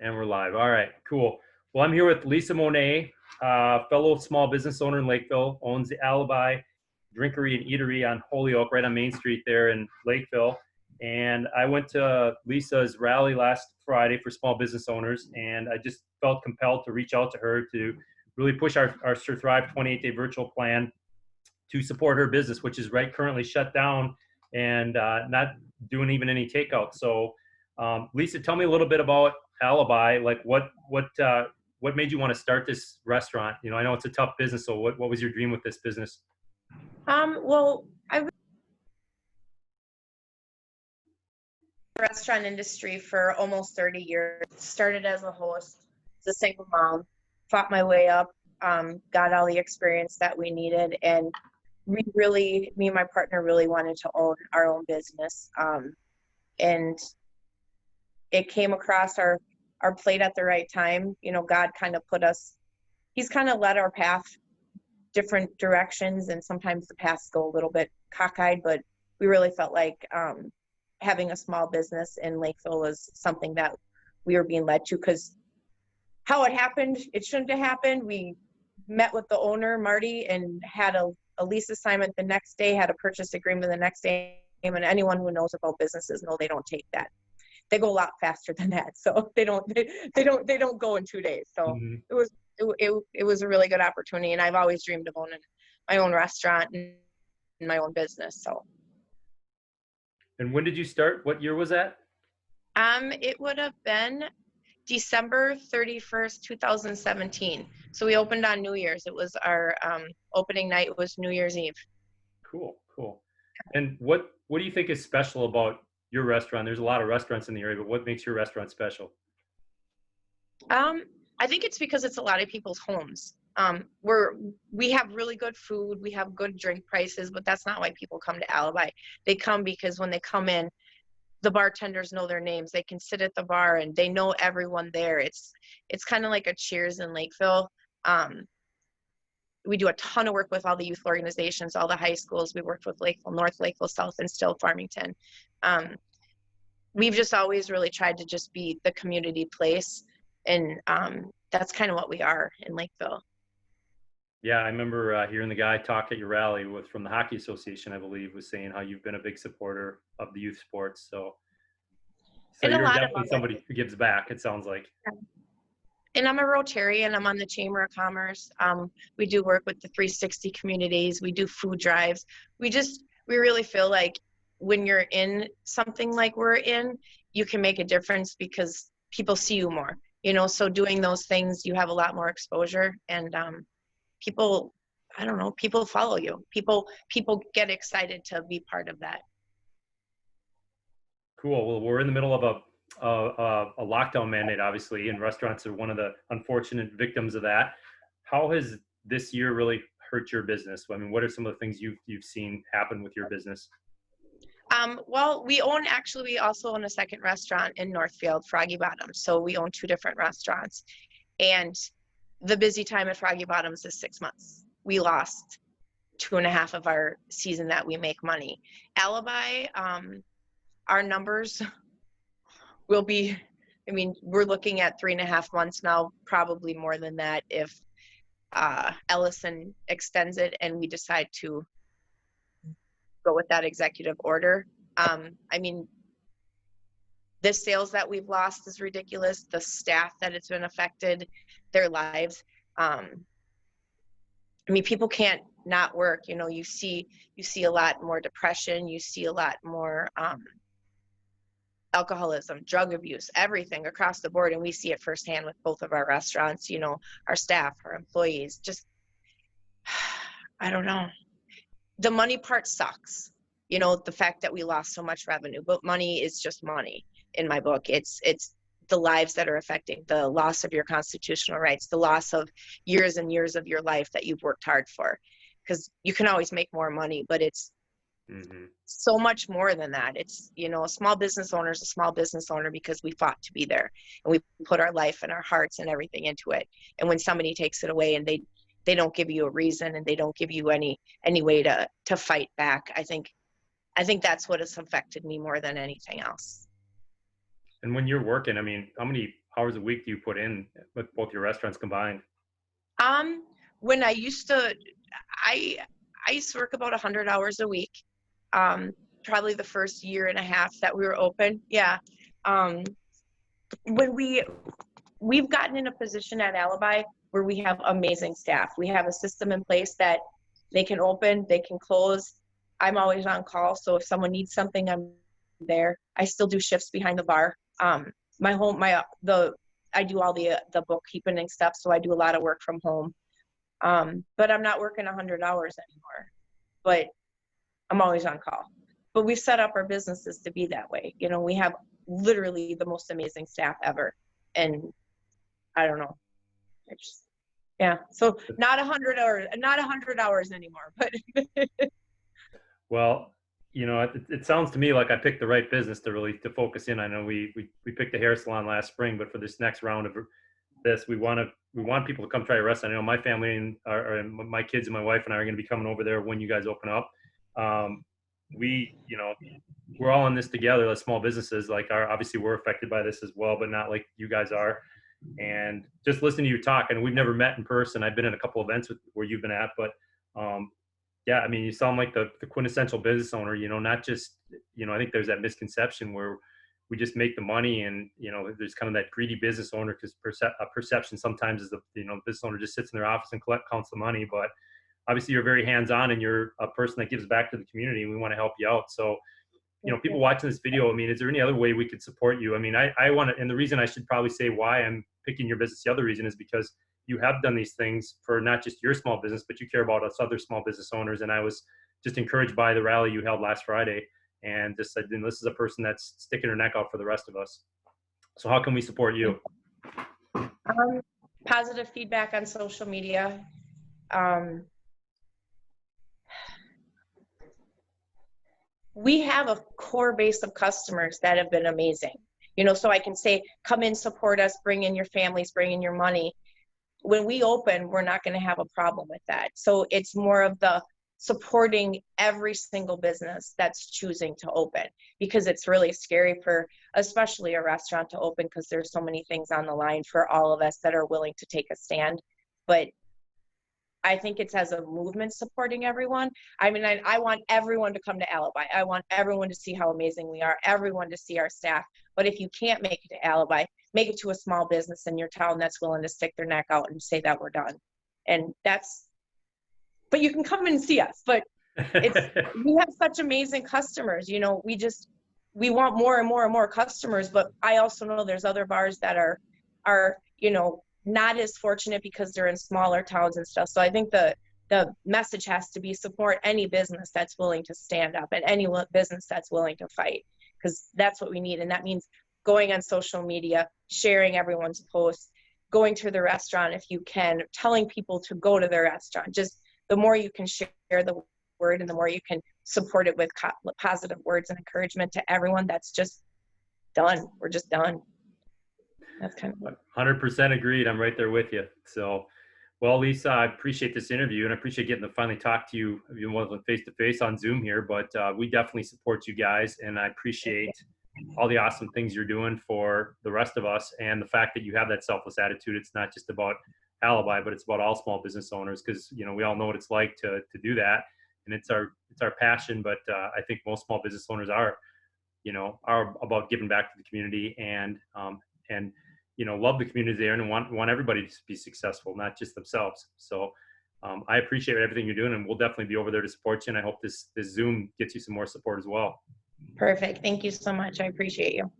And we're live. All right, cool. Well, I'm here with Lisa Monet, fellow small business owner in Lakeville, owns the Alibi Drinkery and Eatery on Holyoke, right on Main Street there in Lakeville. And I went to Lisa's rally last Friday for small business owners, and I just felt compelled to reach out to her to really push our Thrive 28-day virtual plan to support her business, which is currently shut down and not doing even any takeout. So, Lisa, tell me a little bit about Alibi. Like, what made you want to start this restaurant? You know, I know it's a tough business. So, what was your dream with this business? Well, I was in the restaurant industry for almost 30 years. Started as a host, as a single mom, fought my way up, got all the experience that we needed, and me and my partner really wanted to own our own business. And it came across our plate at the right time. You know, God kind of he's kind of led our path different directions, and sometimes the paths go a little bit cockeyed, but we really felt like having a small business in Lakeville was something that we were being led to, because how it happened, it shouldn't have happened. We met with the owner, Marty, and had a lease assignment the next day, had a purchase agreement the next day, and anyone who knows about businesses know they don't take that. They go a lot faster than that, so they don't go in 2 days. So it was a really good opportunity, and I've always dreamed of owning my own restaurant and my own business. So. And when did you start? What year was that? It would have been December 31st, 2017. So we opened on New Year's. It was our opening night. It was New Year's Eve. Cool. And what do you think is special about your restaurant? There's a lot of restaurants in the area, but what makes your restaurant special? I think it's because it's a lot of people's homes. We have really good food, we have good drink prices, but that's not why people come to Alibi. They come because when they come in, the bartenders know their names. They can sit at the bar and they know everyone there. It's kind of like a Cheers in Lakeville. We do a ton of work with all the youth organizations, all the high schools. We worked with Lakeville North, Lakeville South, and still Farmington. We've just always really tried to just be the community place, and that's kind of what we are in Lakeville. Yeah, I remember hearing the guy talk at your rally from the Hockey Association, I believe, was saying how you've been a big supporter of the youth sports. So you're definitely somebody who gives back, it sounds like. And I'm a Rotarian. I'm on the Chamber of Commerce. We do work with the 360 communities. We do food drives. We really feel like when you're in something like we're in, you can make a difference because people see you more. You know, so doing those things, you have a lot more exposure, and people follow you. People get excited to be part of that. Cool. Well, we're in the middle of a lockdown mandate, obviously, and restaurants are one of the unfortunate victims of that. How has this year really hurt your business? I mean, what are some of the things you've seen happen with your business? Well, we also own a second restaurant in Northfield, Froggy Bottoms. So we own 2 different restaurants, and the busy time at Froggy Bottoms is 6 months. We lost 2.5 of our season that we make money. Alibi, our numbers will be, we're looking at 3.5 months now, probably more than that if Ellison extends it and we decide to go with that executive order. The sales that we've lost is ridiculous. The staff that it's been affected, their lives. People can't not work. You know, you see a lot more depression. You see a lot more alcoholism, drug abuse, everything across the board. And we see it firsthand with both of our restaurants, you know, our staff, our employees. Just, I don't know. The money part sucks. You know, the fact that we lost so much revenue, but money is just money in my book. It's the lives that are affecting, the loss of your constitutional rights, the loss of years and years of your life that you've worked hard for. Because you can always make more money, but it's so much more than that. It's, you know, a small business owner is a small business owner because we fought to be there and we put our life and our hearts and everything into it. And when somebody takes it away and they don't give you a reason and they don't give you any way to fight back, I think that's what has affected me more than anything else. And when you're working, I mean, how many hours a week do you put in with both your restaurants combined? Um, when I I used to work about 100 hours a week. Um, Probably the first year and a half that we were open. Yeah. Um, when we've gotten in a position at Alibi where we have amazing staff. We have a system in place that they can open, they can close. I'm always on call, so if someone needs something, I'm there. I still do shifts behind the bar. My home, my the I do all the bookkeeping and stuff, so I do a lot of work from home. But I'm not working 100 hours anymore. But I'm always on call. But we've set up our businesses to be that way. You know, we have literally the most amazing staff ever, and I don't know. I just, yeah. So not 100 hours anymore. But Well, you know, it sounds to me like I picked the right business to really to focus in. I know we picked a hair salon last spring, but for this next round of this, we want people to come try a restaurant. I know my family and my kids and my wife and I are going to be coming over there when you guys open up. You know, we're all in this together as small businesses. Like, obviously we're affected by this as well, but not like you guys are. And just listening to you talk, and we've never met in person. I've been in a couple events where you've been at, but yeah, I mean, you sound like the quintessential business owner, you know, not just, you know, I think there's that misconception where we just make the money, and, you know, there's kind of that greedy business owner, because perception sometimes is the business owner just sits in their office and counts the money. But obviously you're very hands-on, and you're a person that gives back to the community, and we want to help you out. So, you know, people watching this video, I mean, is there any other way we could support you? I mean, I want to, and the reason I should probably say why I'm picking your business, the other reason is because you have done these things for not just your small business, but you care about us other small business owners. And I was just encouraged by the rally you held last Friday, and just said, this is a person that's sticking her neck out for the rest of us. So how can we support you? Positive feedback on social media. We have a core base of customers that have been amazing. You know, so I can say, come in, support us, bring in your families, bring in your money. When we open, we're not going to have a problem with that. So it's more of the supporting every single business that's choosing to open, because it's really scary for especially a restaurant to open, because there's so many things on the line for all of us that are willing to take a stand. But I think it's as a movement supporting everyone. I mean, I want everyone to come to Alibi. I want everyone to see how amazing we are, everyone to see our staff. But if you can't make it to Alibi, make it to a small business in your town that's willing to stick their neck out and say that we're done. And but you can come in and see us. But we have such amazing customers. You know, we want more and more and more customers. But I also know there's other bars that are, you know, not as fortunate because they're in smaller towns and stuff. So I think the message has to be support any business that's willing to stand up, and any business that's willing to fight, because that's what we need. And that means going on social media, sharing everyone's posts, going to the restaurant if you can, telling people to go to their restaurant. Just the more you can share the word, and the more you can support it with positive words and encouragement to everyone, that's just done. We're just done. That's kind of 100% agreed. I'm right there with you. So, well, Lisa, I appreciate this interview, and I appreciate getting to finally talk to you. You wasn't face to face on Zoom here, but we definitely support you guys, and I appreciate all the awesome things you're doing for the rest of us, and the fact that you have that selfless attitude. It's not just about Alibi, but it's about all small business owners, because, you know, we all know what it's like to do that, and it's our passion. But I think most small business owners are about giving back to the community, and you know, love the community there, and want everybody to be successful, not just themselves. So I appreciate everything you're doing, and we'll definitely be over there to support you. And I hope this Zoom gets you some more support as well. perfect. Thank you so much. I appreciate you.